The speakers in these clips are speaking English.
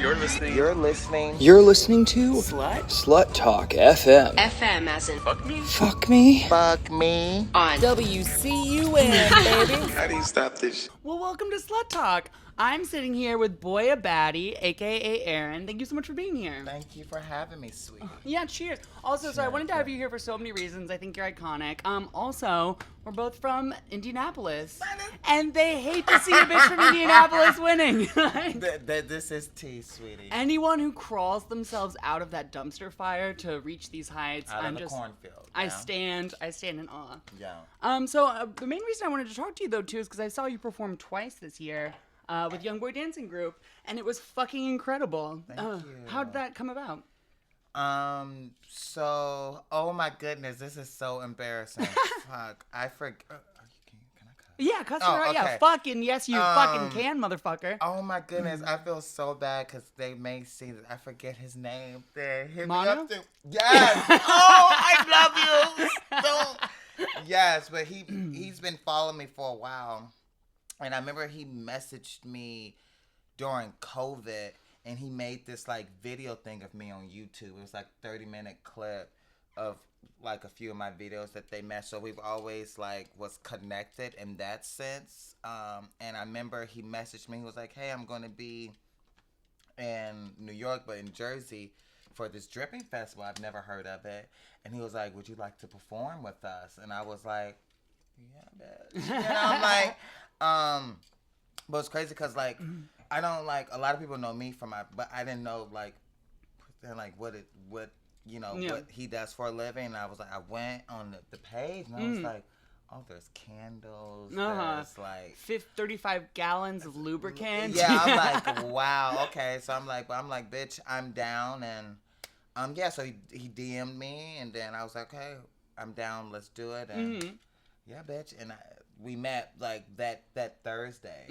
You're listening to Slut Talk FM. FM as in Fuck me. Fuck me. On WCUN, baby. How do you stop this? Well, welcome to Slut Talk. I'm sitting here with Boyabaddie, a.k.a. Aaron. Thank you so much for being here. Thank you for having me, sweetie. Yeah, cheers. Also, so I wanted to have you here for so many reasons. I think you're iconic. Also, we're both from Indianapolis. And they hate to see a bitch from Indianapolis winning. This is tea, sweetie. Anyone who crawls themselves out of that dumpster fire to reach these heights, Out I'm of the just... cornfield. I yeah? stand in awe. Yeah. So the main reason I wanted to talk to you, though, too, is because I saw you perform twice this year with Young Boy Dancing Group, and it was fucking incredible. Thank you. How did that come about? So, oh my goodness, this is so embarrassing. Fuck, I forgot. Can I cut? Yeah, cuss her out. okay. Yeah, fucking, yes, you fucking can, motherfucker. Oh my goodness, I feel so bad because they may see that I forget his name. They hit Mono? me up to, yes. Oh, I love you. Don't. Yes, but he's been following me for a while, and I remember he messaged me during COVID, and he made this like video thing of me on YouTube. It was like 30-minute clip of like a few of my videos that they met. So we've always like was connected in that sense. And I remember he messaged me. He was like, "Hey, I'm going to be in New York, but in Jersey for this dripping festival. I've never heard of it." And he was like, "Would you like to perform with us?" And I was like, "Yeah, bitch." You know, I'm like, but it's crazy because like I don't like a lot of people know me from but I didn't know like what he does for a living. And I was like, I went on the page and I was like, oh, there's candles. There's like 35 gallons of lubricant. Yeah, I'm like, wow, okay. So I'm like, bitch, I'm down. And so he DM'd me, and then I was like, okay, I'm down, let's do it. And yeah, bitch, and we met like that Thursday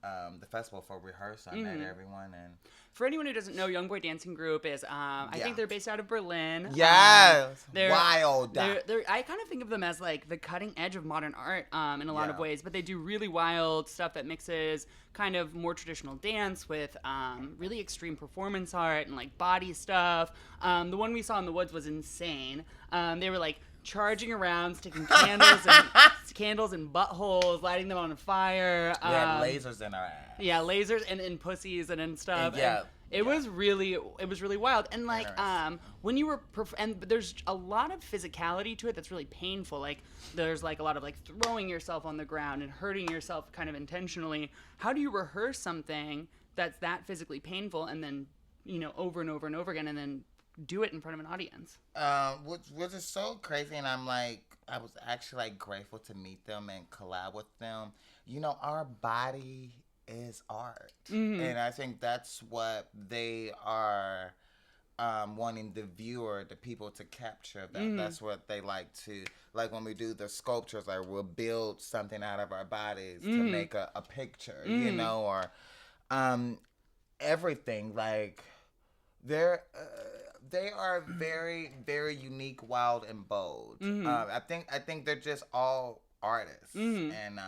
of the festival for rehearsal. I met everyone. And for anyone who doesn't know, Young Boy Dancing Group is, I think they're based out of Berlin. Yes, they're wild. I kind of think of them as like the cutting edge of modern art in a lot of ways, but they do really wild stuff that mixes kind of more traditional dance with really extreme performance art and like body stuff. The one we saw in the woods was insane. They were like charging around, sticking candles in buttholes, lighting them on fire. We had lasers in our ass. Yeah, lasers and in pussies and in stuff. And it was really wild. And like when you were and there's a lot of physicality to it that's really painful. Like there's like a lot of like throwing yourself on the ground and hurting yourself kind of intentionally. How do you rehearse something that's that physically painful and then, over and over and over again and then do it in front of an audience? Which is so crazy, and I'm like, I was actually like grateful to meet them and collab with them. Our body is art, and I think that's what they are wanting the people to capture. That's what they like to like when we do the sculptures. Like we'll build something out of our bodies to make a picture, or everything like they are very, very unique, wild, and bold. I think they're just all artists, and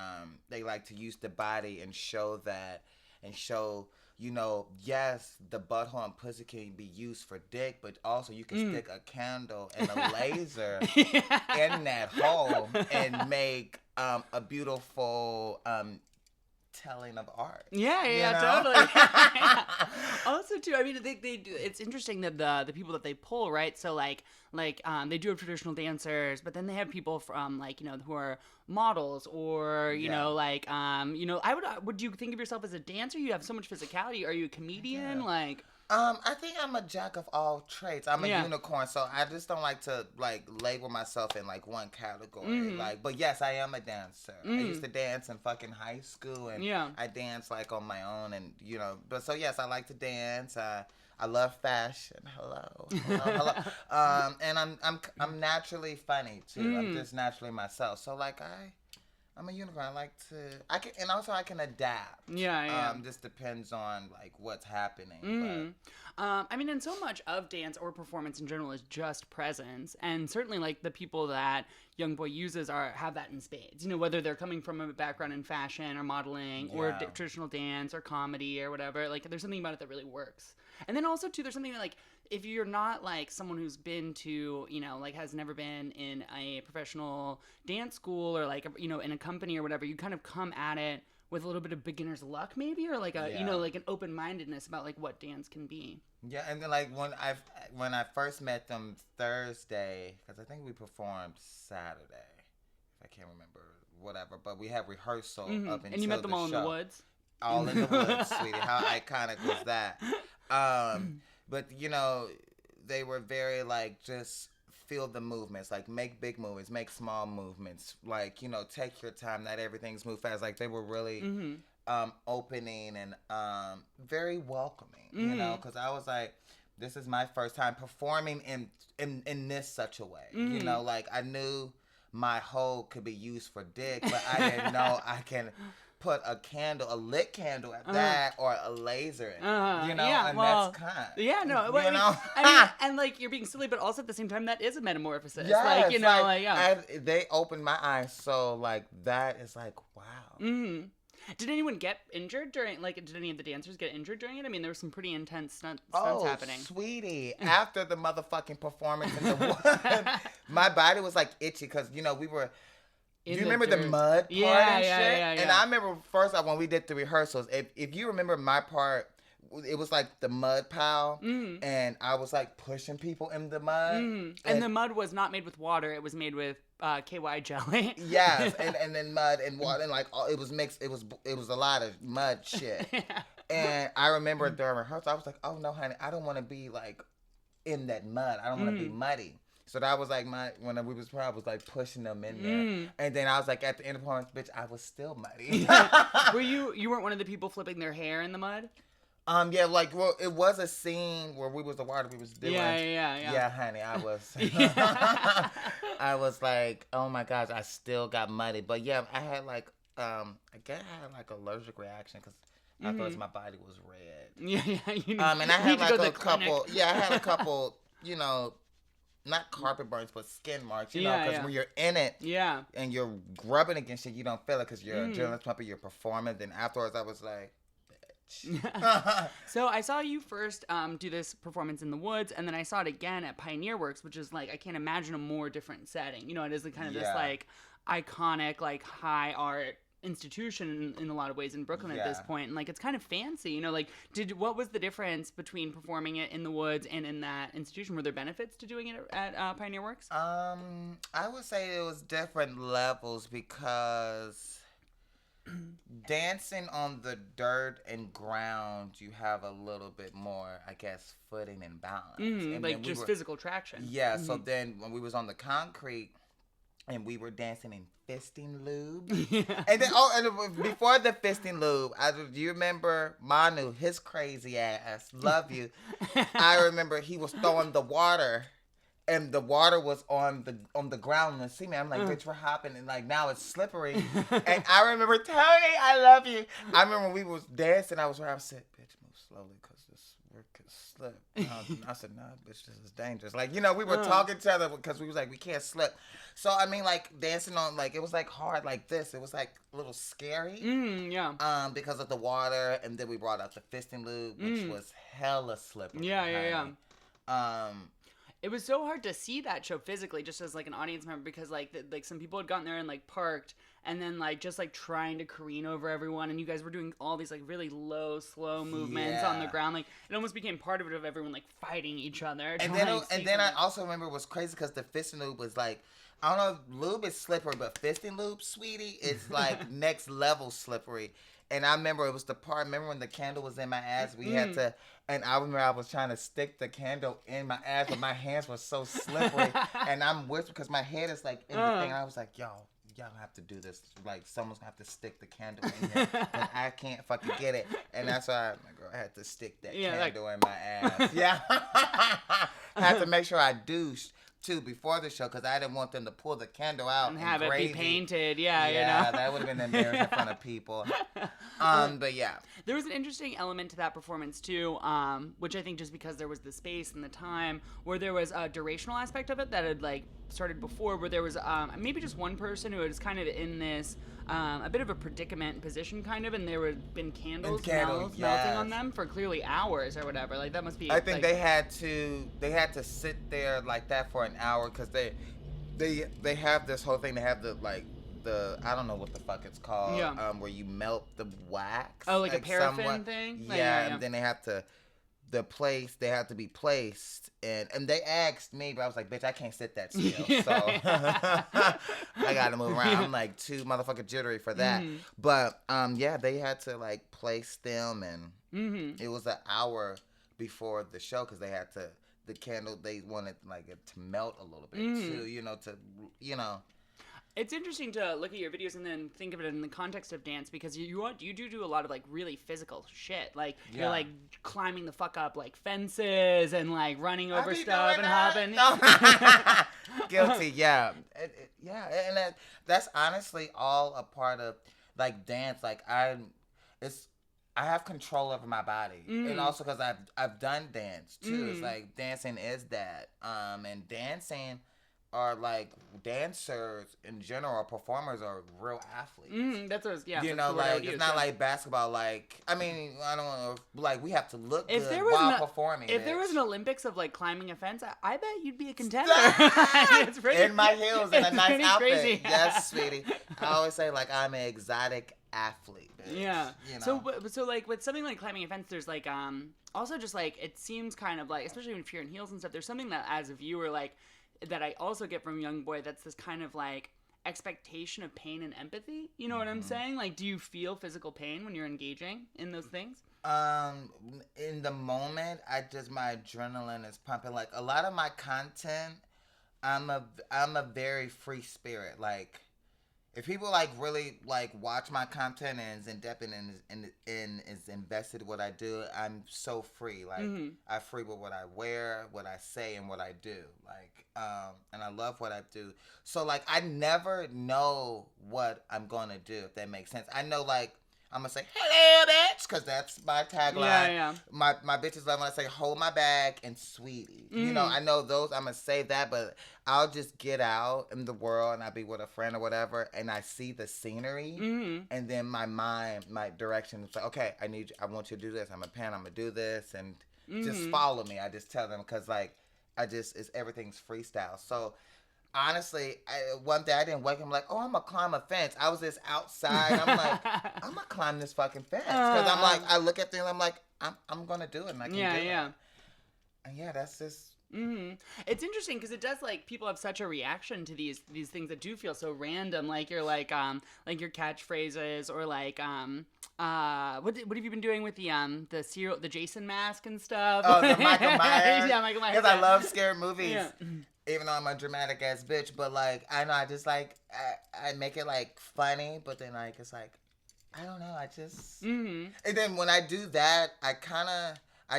they like to use the body and show that, and show, yes, the butthole and pussy can be used for dick, but also you can stick a candle and a laser in that hole and make a beautiful telling of art. Totally. Also, too, I mean, they do. It's interesting that the people that they pull, right? So like they do have traditional dancers, but then they have people from like who are models or would you think of yourself as a dancer? You have so much physicality. Are you a comedian? I think I'm a jack of all trades. I'm a unicorn, so I just don't like to like label myself in like one category. But yes, I am a dancer. I used to dance in fucking high school, and I dance like on my own, and But so yes, I like to dance. I love fashion. Hello. And I'm naturally funny too. I'm just naturally myself. So like I'm a unicorn. I can adapt. Just depends on like what's happening. I mean, and so much of dance or performance in general is just presence, and certainly like the people that young boy uses have that in spades. Whether they're coming from a background in fashion or modeling or traditional dance or comedy or whatever. Like, there's something about it that really works. And then also, too, there's something that, like, if you're not, like, someone who's been to, like, has never been in a professional dance school or, like, in a company or whatever, you kind of come at it with a little bit of beginner's luck, maybe, or, like, like an open-mindedness about, like, what dance can be. Yeah, and then, like, when I first met them Thursday, because I think we performed Saturday, if I can't remember, whatever, but we had rehearsal up until the show. And you met them all in the woods? All in the woods, sweetie. How iconic was that? But, they were very, like, just feel the movements. Like, make big movements, make small movements. Like, take your time. Not everything's move fast. Like, they were really opening and very welcoming, because I was like, this is my first time performing in this such a way. Like, I knew my hoe could be used for dick, but I didn't know I can put a lit candle at that, or a laser in, and that's kind. Yeah, no, well, I mean, and like, you're being silly, but also at the same time, that is a metamorphosis. Yes, like, they opened my eyes, so like that is like, wow. Mm-hmm. Did anyone get injured during, like, did any of the dancers get injured during it? I mean, there were some pretty intense stunts happening. Oh, sweetie. After the motherfucking performance in the wood, my body was, like, itchy because, we were... Do you remember the mud part and shit? Yeah. And I remember first off when we did the rehearsals, if you remember my part, it was like the mud pile, and I was like pushing people in the mud. And the mud was not made with water; it was made with KY jelly. Yes, and then mud and water, and like it was mixed. It was a lot of mud shit. And I remember during rehearsal, I was like, "Oh no, honey, I don't want to be like in that mud. I don't want to be muddy." So that was like when we was I was like pushing them in there. And then I was like at the end of the performance, bitch, I was still muddy. Were you weren't one of the people flipping their hair in the mud? Yeah, like, well, it was a scene where we was the water we was doing. Yeah. Yeah, honey, I was. I was like, oh my gosh, I still got muddy. But yeah, I had like, I guess I had like allergic reaction because I thought my body was red. Yeah. And I had like a couple. Yeah, I had a couple. Not carpet burns, but skin marks, because when you're in it, and you're grubbing against it, you don't feel it because you're adrenaline's pumping, you're performing. Then afterwards, I was like, bitch. So I saw you first do this performance in the woods, and then I saw it again at Pioneer Works, which is like, I can't imagine a more different setting. It is kind of this like iconic, like high art institution in a lot of ways in Brooklyn at this point, and like it's kind of fancy, like what was the difference between performing it in the woods and in that institution? Were there benefits to doing it at Pioneer Works? I would say it was different levels because dancing on the dirt and ground, you have a little bit more, I guess, footing and balance, and like just physical traction. So then when we was on the concrete and we were dancing in fisting lube. And then, and before the fisting lube, do you remember Manu, his crazy ass, love you. I remember he was throwing the water, and the water was on the ground in the cement. I'm like, bitch, we're hopping, and like now it's slippery. And I remember, Tony, I love you. I remember when we was dancing, I said, bitch, move slowly, because this work could slip. I said, nah, bitch, this is dangerous. Like, we were talking to each other because we was like, we can't slip. So, I mean, like, dancing on, like, it was, like, hard like this. It was, like, a little scary. Because of the water. And then we brought out the fisting lube, which was hella slippery. Yeah. It was so hard to see that show physically, just as, like, an audience member, because, like, some people had gotten there and, like, parked, and then, like, just, like, trying to careen over everyone, and you guys were doing all these, like, really low, slow movements on the ground. Like, it almost became part of it, of everyone, like, fighting each other. And then I also remember it was crazy because the fisting lube was, like, I don't know if lube is slippery, but fisting lube, sweetie, it's, like, next level slippery. And I remember it was the part, when the candle was in my ass, we had to, and I remember I was trying to stick the candle in my ass, but my hands were so slippery, and I'm whispering because my head is like in the thing, and I was like, y'all have to do this. Like, someone's gonna have to stick the candle in here, and I can't fucking get it. And that's why I had to stick that candle in my ass. I had to make sure I douched. too before the show because I didn't want them to pull the candle out and have it be painted. Yeah, that would have been embarrassing in front of people. But yeah, there was an interesting element to that performance too, which I think just because there was the space and the time, where there was a durational aspect of it that had like started before, where there was maybe just one person who was kind of in this a bit of a predicament position, kind of, and there had been candles melting on them for clearly hours or whatever. Like that must be. I think they had to sit there like that for an hour because they have this whole thing. They have the I don't know what the fuck it's called. Yeah. Where you melt the wax. Oh, like a paraffin thing. Yeah, and then they have to be placed, and they asked me, but I was like, bitch, I can't sit that still, so I gotta move around. I'm like too motherfucking jittery for that. Mm-hmm. But they had to like place them, and it was an hour before the show because they had the candle, they wanted like it to melt a little bit too, It's interesting to look at your videos and then think of it in the context of dance because you do a lot of like really physical shit. Like you're like climbing the fuck up like fences and like running over stuff and hopping. No. Guilty, yeah. And that's honestly all a part of like dance. Like I have control over my body, and also because I've done dance too. It's like dancing is that, and dancing. Are like dancers in general, performers are real athletes. That's what it's not like basketball. Like, I mean, I don't want to, like, we have to look good while performing. If there was an Olympics of like climbing a fence, I bet you'd be a contender. It's pretty, in my heels and a nice outfit. Crazy. Yes, sweetie. I always say like I'm an exotic athlete. Bitch. Yeah. So like with something like climbing a fence, there's like also just like it seems kind of like, especially if you're in heels and stuff, there's something that as a viewer like. That I also get from Young Boy, that's this kind of like expectation of pain and empathy. You know what I'm saying? Like, do you feel physical pain when you're engaging in those things? In the moment, my adrenaline is pumping. Like a lot of my content, I'm a very free spirit. Like, if people like really like watch my content and is in depth and is invested in what I do, I'm so free. Like I'm free with what I wear, what I say, and what I do. Like and I love what I do. So like I never know what I'm gonna do, if that makes sense. I know like I'm gonna say hello bitch because that's my tagline. Yeah. My bitches love when I say hold my bag and sweetie. I know those. I'm gonna say that, but I'll just get out in the world and I'll be with a friend or whatever, and I see the scenery, and then my direction is like, okay, I want you to do this. I'm a pan. I'm gonna do this, and just follow me. I just tell them because like everything's freestyle. So. Honestly, one day I didn't wake up like, oh, I'm going to climb a fence. I was just outside. I'm like, I'm going to climb this fucking fence. Because I'm like, I look at things, I'm like, I'm going to do it and I can do it. And yeah, that's just... It's interesting because it does like people have such a reaction to these things that do feel so random. Like you're like your catchphrases or like what have you been doing with the Jason mask and stuff? Oh, the Michael Myers. Yeah, Michael Myers. Because I love scary movies. Yeah. Even though I'm a dramatic ass bitch, but like I know I just like I make it like funny, but then like it's like I don't know, I just and then when I do that, I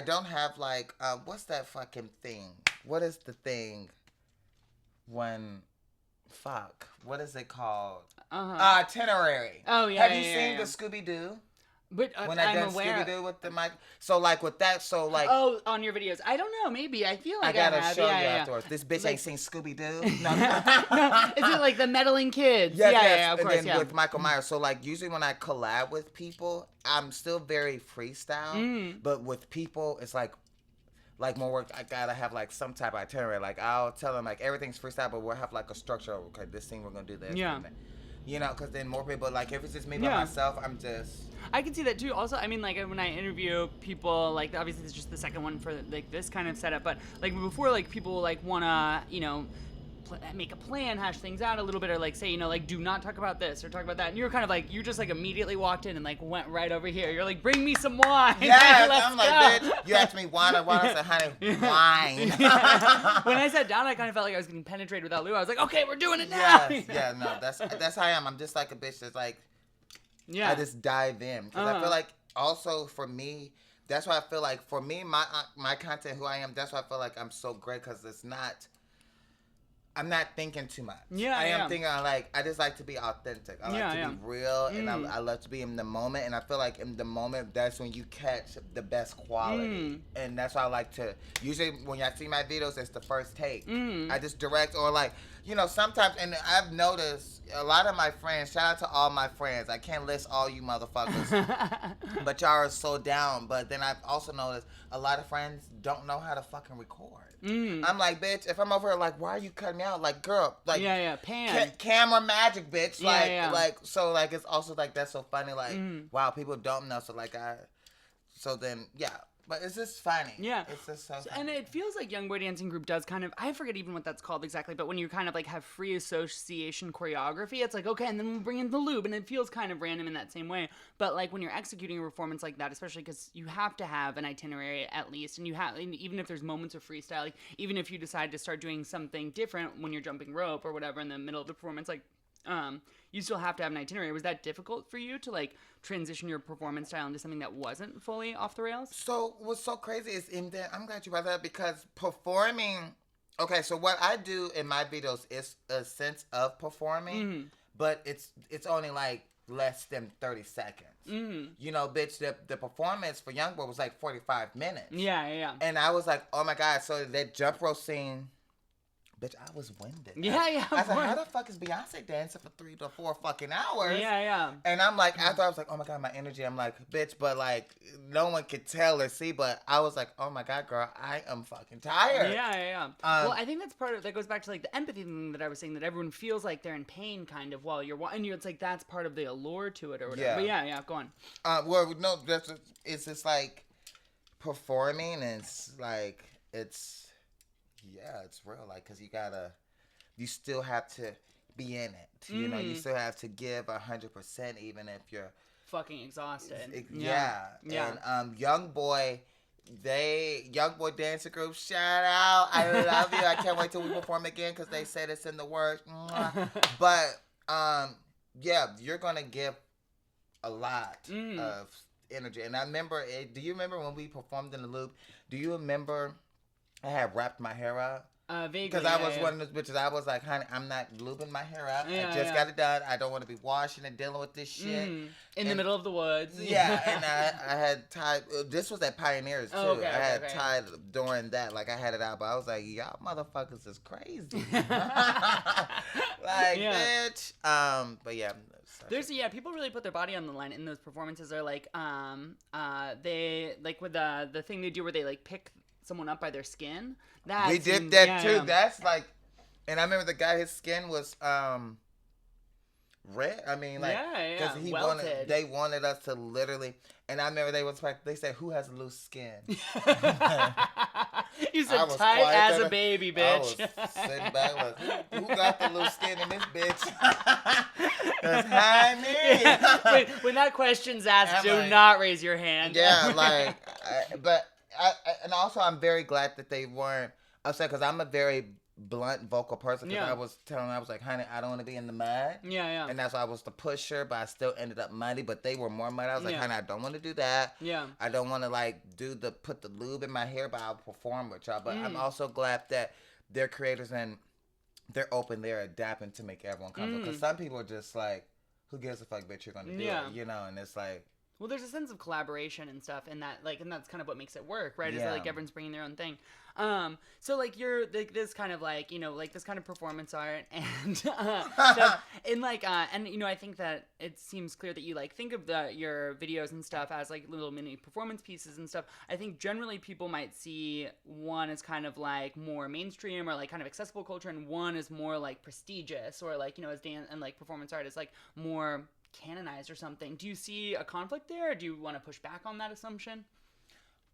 don't have like what's that fucking thing? What is the thing when what is it called? Itinerary. Oh yeah. Have you seen the Scooby-Doo? But when I done Scooby-Doo with the mic, so like with that, so like on your videos, I don't know, maybe I feel like I gotta show you afterwards. This bitch ain't seen Scooby-Doo. No. Is it like the meddling kids? Yes, yeah, of course, and then with Michael Myers, so like usually when I collab with people, I'm still very freestyle, but with people, it's like more work. I gotta have like some type of itinerary. Like I'll tell them like everything's freestyle, but we'll have like a structure. Okay, this scene we're gonna do this. Yeah. Because then more people, like, if it's just me by myself, I'm just... I can see that, too. Also, I mean, like, when I interview people, like, obviously it's just the second one for, like, this kind of setup, but, like, before, like, people, like, want to, make a plan, hash things out a little bit, or, like, say, like, do not talk about this or talk about that, and you're kind of, like, you just, like, immediately walked in and, like, went right over here. You're like, bring me some wine. Yes, I'm like, bitch, you asked me wine, I said, honey, wine. When I sat down, I kind of felt like I was getting penetrated without Lou. I was like, okay, we're doing it now. Yes, yeah, no, that's how I am. I'm just like a bitch that's like, I just dive in. Because I feel like, also, for me, that's why I feel like, for me, my content, who I am, that's why I feel like I'm so great, because it's not... I'm not thinking too much. Yeah, I am thinking, I just like to be authentic. I like to be real, and I love to be in the moment. And I feel like in the moment, that's when you catch the best quality. And that's why I like to, usually when y'all see my videos, it's the first take. I just direct, or like, you know, sometimes, and I've noticed a lot of my friends, shout out to all my friends. I can't list all you motherfuckers, but y'all are so down. But then I've also noticed a lot of friends don't know how to fucking record. I'm like, bitch, if I'm over here, like, why are you cutting me out? Like, girl, like, pan. Camera magic, bitch. Yeah. So, like, it's also, like, that's so funny. Like, wow, people don't know. So, like, but it's just funny. Yeah. It's just so funny. And it feels like Young Boy Dancing Group does kind of, I forget even what that's called exactly, but when you kind of like have free association choreography, it's like, okay, and then we'll bring in the lube, and it feels kind of random in that same way. But like when you're executing a performance like that, especially because you have to have an itinerary at least, and even if there's moments of freestyle, like even if you decide to start doing something different when you're jumping rope or whatever in the middle of the performance, like, you still have to have an itinerary. Was that difficult for you to like transition your performance style into something that wasn't fully off the rails? So what's so crazy is I'm glad you brought that up, because performing. Okay, so what I do in my videos is a sense of performing, but it's only like less than 30 seconds. You know, bitch, the performance for Young Boy was like 45 minutes. Yeah. And I was like, oh my God, so that jump rope scene. Bitch, I was winded. Yeah. I was like, how the fuck is Beyonce dancing for 3 to 4 fucking hours? Yeah. And I'm like, after I was like, oh my God, my energy. I'm like, bitch, but like, no one could tell or see, but I was like, oh my God, girl, I am fucking tired. Yeah. Well, I think that's part of, that goes back to like the empathy thing that I was saying, that everyone feels like they're in pain kind of while you're watching. It's like, that's part of the allure to it or whatever. Yeah. But yeah, go on. Well, no, it's just like performing, and it's like, it's real, like, because you still have to be in it, you know, you still have to give 100% even if you're fucking exhausted. Yeah. And Young Boy Dancing Group, shout out, I love you, I can't wait till we perform again, because they said it's in the works. But you're gonna give a lot of energy. And I remember, do you remember when we performed in the loop? Do you remember I had wrapped my hair up? Vaguely. Because I was one of those bitches. I was like, honey, I'm not looping my hair up. I just got it done. I don't want to be washing and dealing with this shit. In the middle of the woods. Yeah, and I had tied. This was at Pioneers too. Okay, I had tied during that. Like I had it out, but I was like, y'all motherfuckers is crazy. Bitch. But yeah. There's people really put their body on the line in those performances. Are like they like with the thing they do where they like pick someone up by their skin. We did that too. Yeah. That's like, and I remember the guy, his skin was red. I mean, like, because they wanted us to literally, and I remember they said, who has loose skin? You said tight as a baby, bitch. I was sitting back like, who got the loose skin in this bitch? That's honey. When that question's asked, do not raise your hand. Yeah, like, and also I'm very glad that they weren't upset, because I'm a very blunt vocal person, because I was telling her, I was like, honey, I don't want to be in the mud. Yeah. And that's why I was the pusher, but I still ended up muddy, but they were more muddy. I was like, honey, I don't want to do that. Yeah. I don't want to like put the lube in my hair, but I'll perform with y'all. But I'm also glad that they're creators and they're open, they're adapting to make everyone comfortable. Because some people are just like, who gives a fuck, bitch, you're going to do it, you know? And it's like, well, there's a sense of collaboration and stuff, and that, like, and that's kind of what makes it work, right? Is that, like, everyone's bringing their own thing. So, like, you're like, this kind of, like, you know, like, this kind of performance art, and stuff, and, like, and, you know, I think that it seems clear that you, like, think of your videos and stuff as, like, little mini performance pieces and stuff. I think generally people might see one as kind of, like, more mainstream or, like, kind of accessible culture, and one is more, like, prestigious, or, like, you know, as dance and, like, performance art is, like, more canonized or something. Do you see a conflict there, or do you want to push back on that assumption?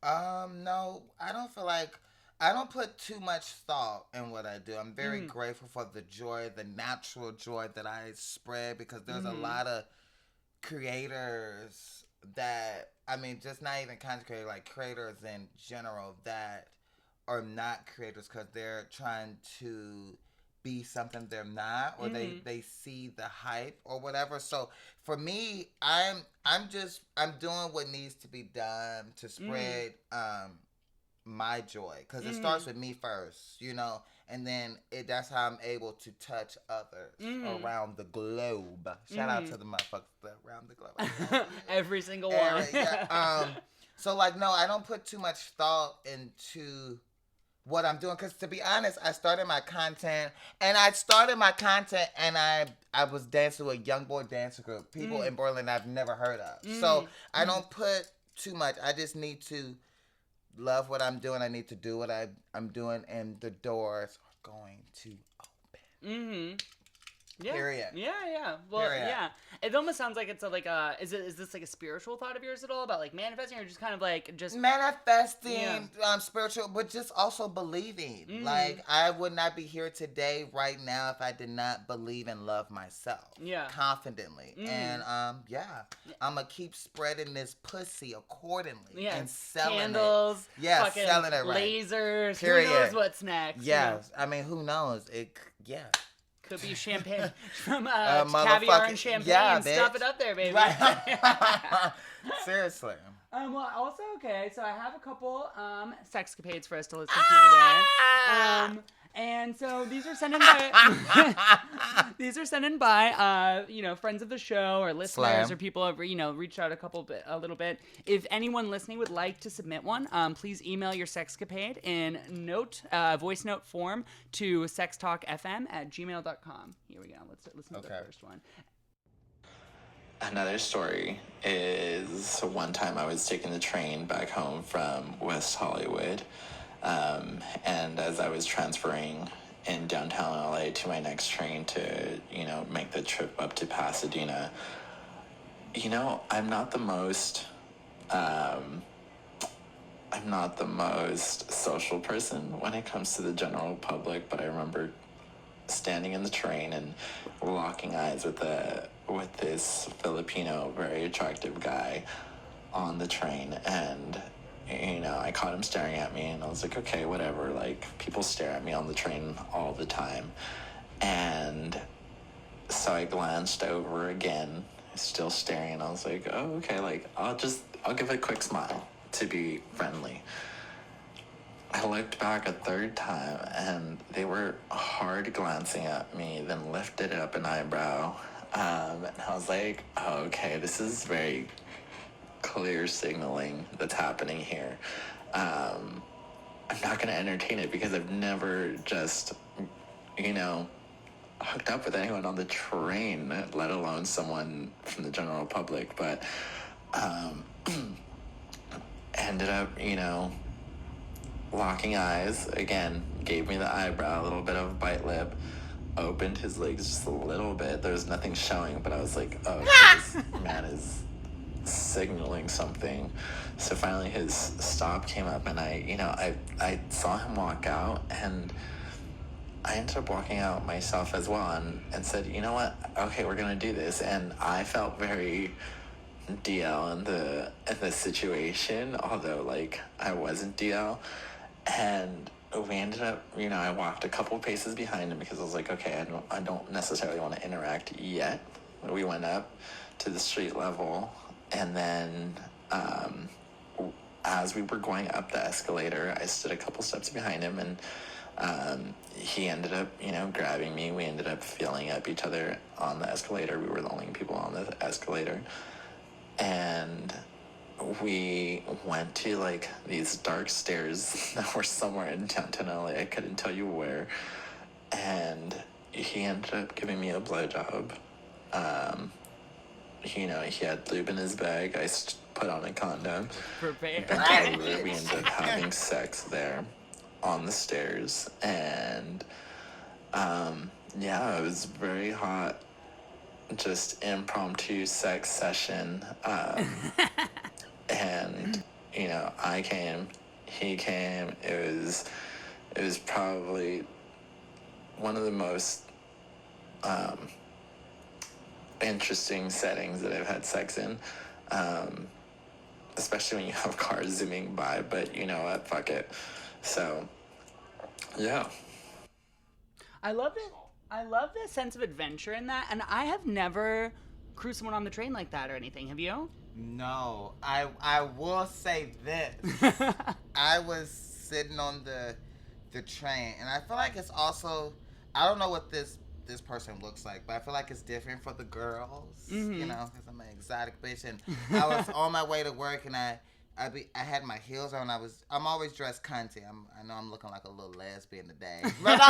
No, I don't feel like, I don't put too much thought in what I do. I'm very grateful for the joy, the natural joy that I spread, because there's a lot of creators that, I mean, just not even content creators, like creators in general that are not creators because they're trying to be something they're not, or they see the hype or whatever. So for me, I'm doing what needs to be done to spread my joy, because it starts with me first, you know, and then that's how I'm able to touch others around the globe. Shout out to the motherfuckers around the globe. Every single one. So like, no, I don't put too much thought into what I'm doing, because to be honest, I started my content and I was dancing with a young boy dancer group, people in Berlin I've never heard of. So I don't put too much. I just need to love what I'm doing. I need to do what I'm doing, and the doors are going to open. Yeah. Period. Yeah. Well, yeah. It almost sounds like it's is this like a spiritual thought of yours at all, about like manifesting, or just kind of like just manifesting, spiritual, but just also believing. Like, I would not be here today right now if I did not believe and love myself. Yeah. Confidently. And I'm gonna keep spreading this pussy accordingly and selling candles, it. Yeah, selling it right. Lasers. Period. Who knows what's next? Yes. I mean, who knows? Could be champagne from caviar and champagne. Stuff it up there, baby. Right. Seriously. Well, also, okay, so I have a couple sexcapades for us to listen to today. And so these are sent in by friends of the show, or listeners, or people have reached out a little bit. If anyone listening would like to submit one, please email your sexcapade in voice note form to sextalkfm@gmail.com. Here we go. Let's listen to the first one. Another story is one time I was taking the train back home from West Hollywood. And as I was transferring in downtown LA to my next train to, make the trip up to Pasadena, I'm not the most social person when it comes to the general public, but I remember standing in the train and locking eyes with this Filipino, very attractive guy on the train, and I caught him staring at me, and I was like, okay, whatever, like, people stare at me on the train all the time. And so I glanced over again, still staring, and I was like, oh, okay, like, I'll give a quick smile to be friendly. I looked back a third time, and they were hard glancing at me, then lifted up an eyebrow, and I was like, oh, okay, this is very clear signaling that's happening here. I'm not going to entertain it, because I've never just, hooked up with anyone on the train, let alone someone from the general public. But ended up, locking eyes again, gave me the eyebrow, a little bit of bite lip, opened his legs just a little bit. There was nothing showing, but I was like, oh, this man is signaling something. So finally his stop came up, and I saw him walk out, and I ended up walking out myself as well, and said, you know what, okay, we're gonna do this. And I felt very DL in the situation, although like I wasn't DL. And we ended up, I walked a couple paces behind him, because I was like, okay, I don't necessarily want to interact yet. We went up to the street level, and then as we were going up the escalator, I stood a couple steps behind him, and he ended up, grabbing me. We ended up feeling up each other on the escalator. We were the only people on the escalator. And we went to like these dark stairs that were somewhere in downtown LA. I couldn't tell you where. And he ended up giving me a blowjob. He had lube in his bag. I put on a condom. Prepared. We ended up having sex there on the stairs. And it was very hot. Just impromptu sex session. And I came, he came. It was probably one of the most interesting settings that I've had sex in, especially when you have cars zooming by. But you know what, fuck it. So yeah, I love it. I love the sense of adventure in that, and I have never cruised someone on the train like that or anything. Have you? No, I will say this. I was sitting on the train, and I feel like it's also, I don't know what this person looks like, but I feel like it's different for the girls, you know, because I'm an exotic bitch, and I was on my way to work, and I had my heels on. I'm always dressed cunty. I know I'm looking like a little lesbian today, but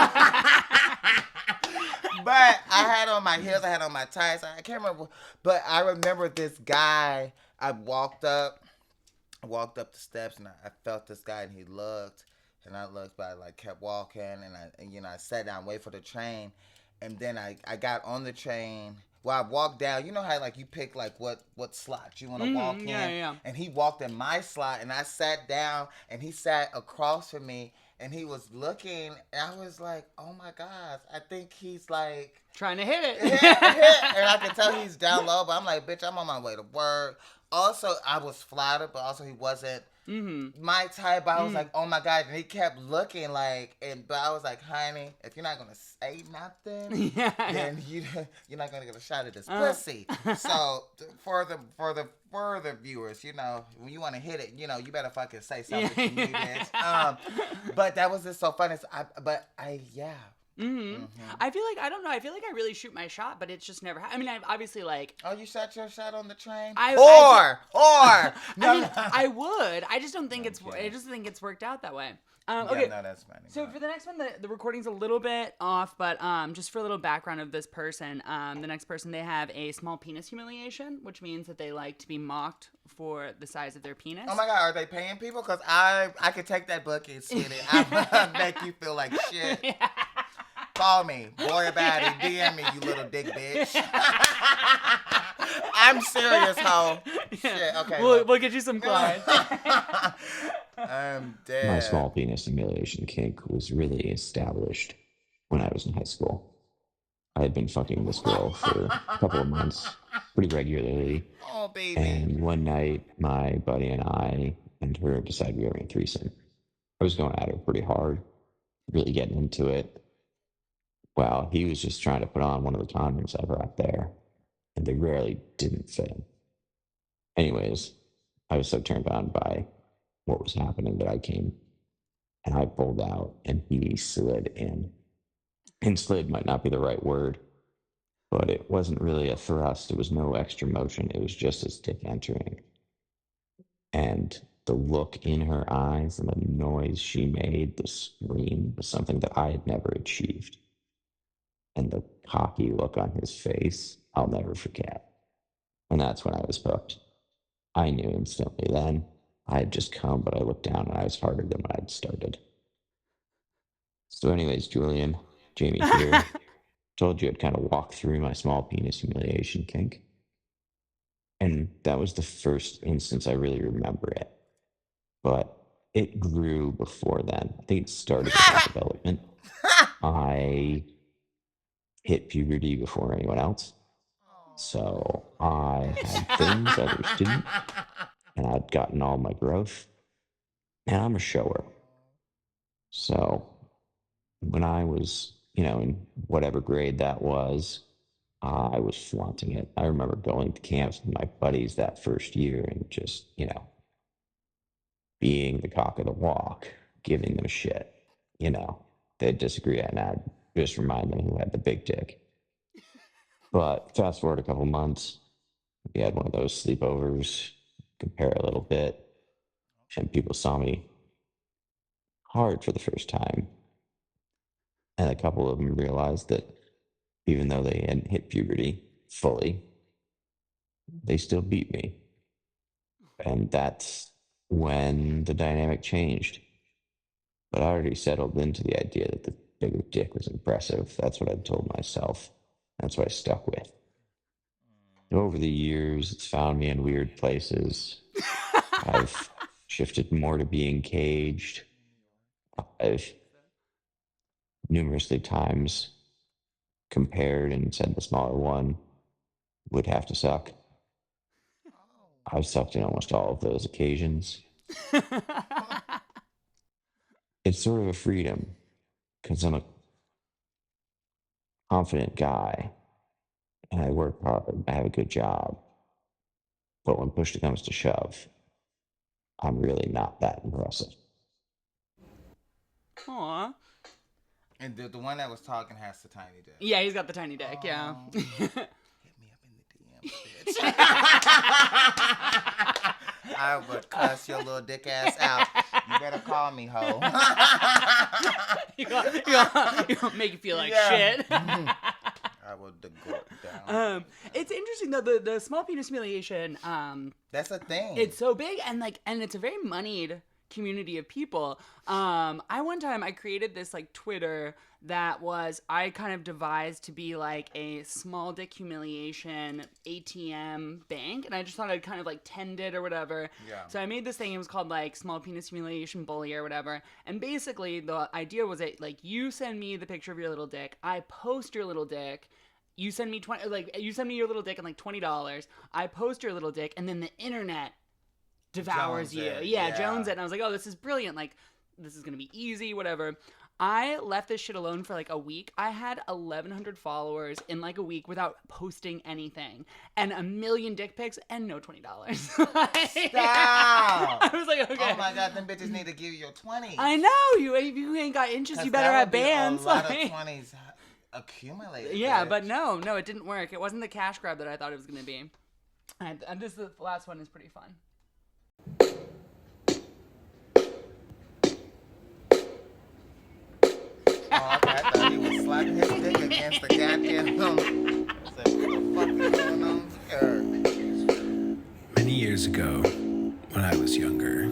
but I had on my heels. I had on my tights. I can't remember, but I remember this guy. I walked up the steps, and I felt this guy, and he looked, and I looked, but I like kept walking, and I sat down, wait for the train, and then I got on the train. Well, I walked down. You know how like you pick like what slot you want to walk in, yeah. and he walked in my slot, and I sat down, and he sat across from me, and he was looking, and I was like, oh my gosh, I think he's like trying to hit it. and I can tell he's down low, but I'm like, bitch, I'm on my way to work. Also, I was flattered, but also he wasn't my type. I was like, oh my God. And he kept looking like, but I was like, honey, if you're not going to say nothing, then you're not going to get a shot at this pussy. So for the viewers, you know, when you want to hit it, you know, you better fucking say something to me, bitch. But that was just so funny. I feel like, I don't know, I feel like I really shoot my shot, but it's just never I mean, I've obviously like... Oh, you shot your shot on the train? I mean, I would. I just don't think I just think it's worked out that way. Okay. No, that's funny. So for the next one, the recording's a little bit off, but just for a little background of this person, the next person, they have a small penis humiliation, which means that they like to be mocked for the size of their penis. Oh my God, are they paying people? Because I could take that book and see it. I'll make you feel like shit. Yeah. Call me, Boyabaddie, DM me, you little dick bitch. I'm serious, ho. Shit, okay. We'll get you some clients. I'm dead. My small penis humiliation kink was really established when I was in high school. I had been fucking this girl for a couple of months, pretty regularly. Oh, baby. And one night, my buddy and I and her decided we were having a threesome. I was going at her pretty hard, really getting into it. Well, he was just trying to put on one of the condoms I brought there, and they rarely didn't fit him. Anyways, I was so turned on by what was happening that I came and I pulled out and he slid in. And slid might not be the right word, but it wasn't really a thrust. It was no extra motion. It was just his dick entering. And the look in her eyes and the noise she made, the scream, was something that I had never achieved. And the cocky look on his face, I'll never forget. And that's when I was hooked. I knew instantly then. I had just come, but I looked down and I was harder than when I'd started. So anyways, Julian, Jamie here, told you I'd kind of walk through my small penis humiliation kink. And that was the first instance I really remember it. But it grew before then. I think it started with my development. I hit puberty before anyone else. So I had things others didn't. And I'd gotten all my growth. And I'm a shower. So when I was, in whatever grade that was, I was flaunting it. I remember going to camps with my buddies that first year and just, being the cock of the walk, giving them shit. They'd disagree, and I'd just remind them who had the big dick. But fast forward a couple months, we had one of those sleepovers, compare a little bit, and people saw me hard for the first time. And a couple of them realized that even though they hadn't hit puberty fully, they still beat me. And that's when the dynamic changed. But I already settled into the idea that the bigger dick was impressive. That's what I'd told myself. That's what I stuck with. Over the years, it's found me in weird places. I've shifted more to being caged. I've numerously times compared and said the smaller one would have to suck. I've sucked in almost all of those occasions. It's sort of a freedom because I'm a confident guy and I work hard. I have a good job. But when push comes to shove, I'm really not that impressive. Aw. And the one that was talking has the tiny dick. Yeah, he's got the tiny dick, yeah. Hit me up in the DMs, bitch. I would cuss your little dick ass out. You better call me, ho. you gonna make you feel like shit. I will degort down. It's interesting though, the small penis humiliation. That's a thing. It's so big and it's a very moneyed community of people. One time I created this like Twitter that I kind of devised to be like a small dick humiliation ATM bank, and I just thought I'd kind of like tend it or whatever. Yeah. So I made this thing. It was called like Small Penis Humiliation Bully or whatever. And basically the idea was that like you send me the picture of your little dick, I post your little dick. You send me you send me your little dick and like $20. I post your little dick, and then the internet devours you. Yeah, Jones it. And I was like, oh, this is brilliant. Like, this is going to be easy, whatever. I left this shit alone for like a week. I had 1,100 followers in like a week without posting anything, and 1 million dick pics and no $20. Stop! I was like, okay. Oh my God, them bitches need to give you your 20s. I know. If you ain't got inches, you better have bands. A lot of 20s accumulated. Yeah, bitch. but no, it didn't work. It wasn't the cash grab that I thought it was going to be. And this the last one is pretty fun. Oh, okay. I thought he was slapping his dick against the goddamn I said, what the fuck is going on here? Many years ago, when I was younger,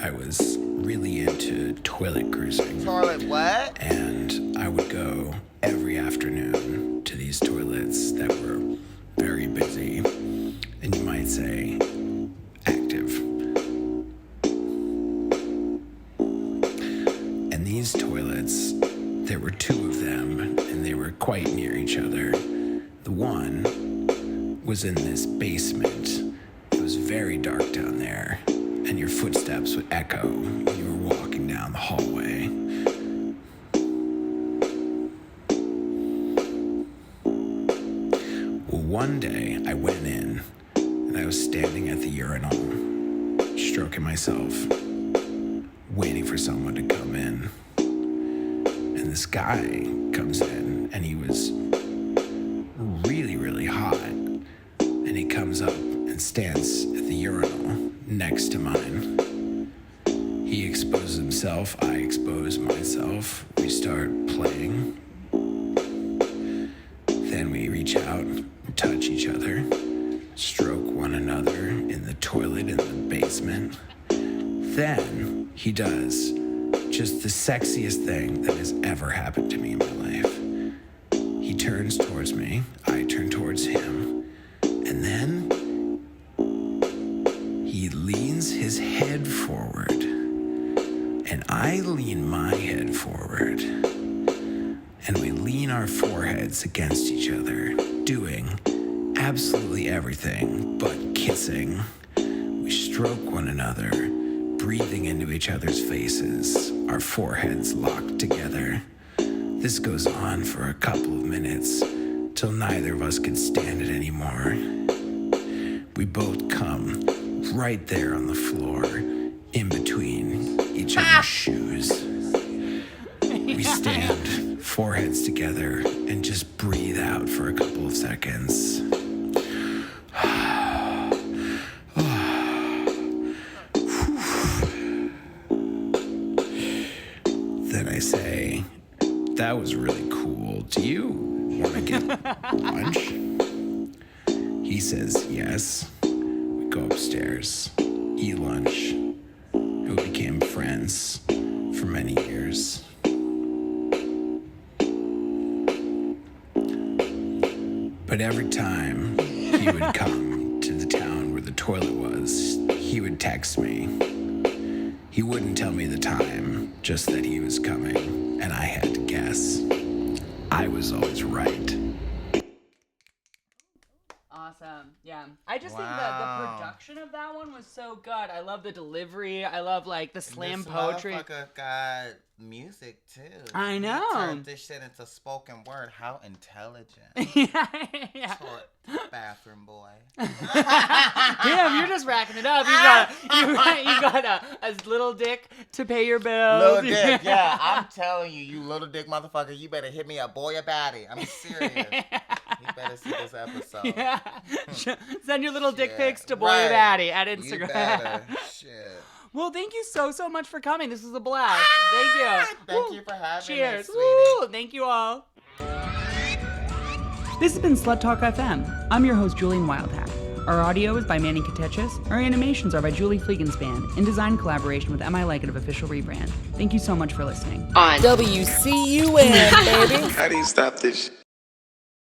I was really into toilet cruising. Toilet what? And I would go every afternoon to these toilets that were very busy, and you might say, active. And these toilets, there were 2 of them, and they were quite near each other. The one was in this basement. It was very dark down there, and your footsteps would echo when you were walking down the hallway. Well, one day I went in, and I was standing at the urinal, stroking myself, waiting for someone to come in. And this guy comes in, and he was really, really hot. And he comes up and stands at the urinal next to mine. He exposes himself, I expose myself. We start playing. Then we reach out and touch each other, stroke one another in the toilet in the basement. Then he does just the sexiest thing that has ever happened to me in my life. He turns towards me, I turn towards him, and then he leans his head forward, and I lean my head forward, and we lean our foreheads against each other, doing absolutely everything but kissing. We stroke one another, breathing into each other's faces, our foreheads locked together. This goes on for a couple of minutes, till neither of us can stand it anymore. We both come right there on the floor, in between each other's shoes. We stand, foreheads together, and just breathe out for a couple of seconds. Then I say, that was really cool. Do you want to get lunch? He says yes. We go upstairs, eat lunch. We became friends for many years. But every time he would come to the town where the toilet was, he would text me. He wouldn't tell me the time, just that he was coming, and I had to guess. I was always right. Awesome. Yeah. I just think that the production of that one one was so good. I love the delivery. I love like the slam poetry. This motherfucker got music too. I know. He turned this shit into spoken word. How intelligent. Yeah. Short bathroom boy. Damn, you're just racking it up. You got a little dick to pay your bills. Little dick, yeah. I'm telling you, you little dick motherfucker, you better hit me up, Boyabaddie. I'm serious. You better see this episode. Yeah. Send your little dick pics to Boyabaddie at Instagram. You better. Shit. Well, thank you so much for coming. This was a blast. Thank you. Thank you for having Cheers. me, sweetie. Woo. Thank you all. This has been Slut Talk FM. I'm your host, Julian Wildhack. Our audio is by Manny Katechis. Our animations are by Julie Fliegenspan in design collaboration with Am I Like It of Official Rebrand. Thank you so much for listening. On WCUN, baby. How do you stop this?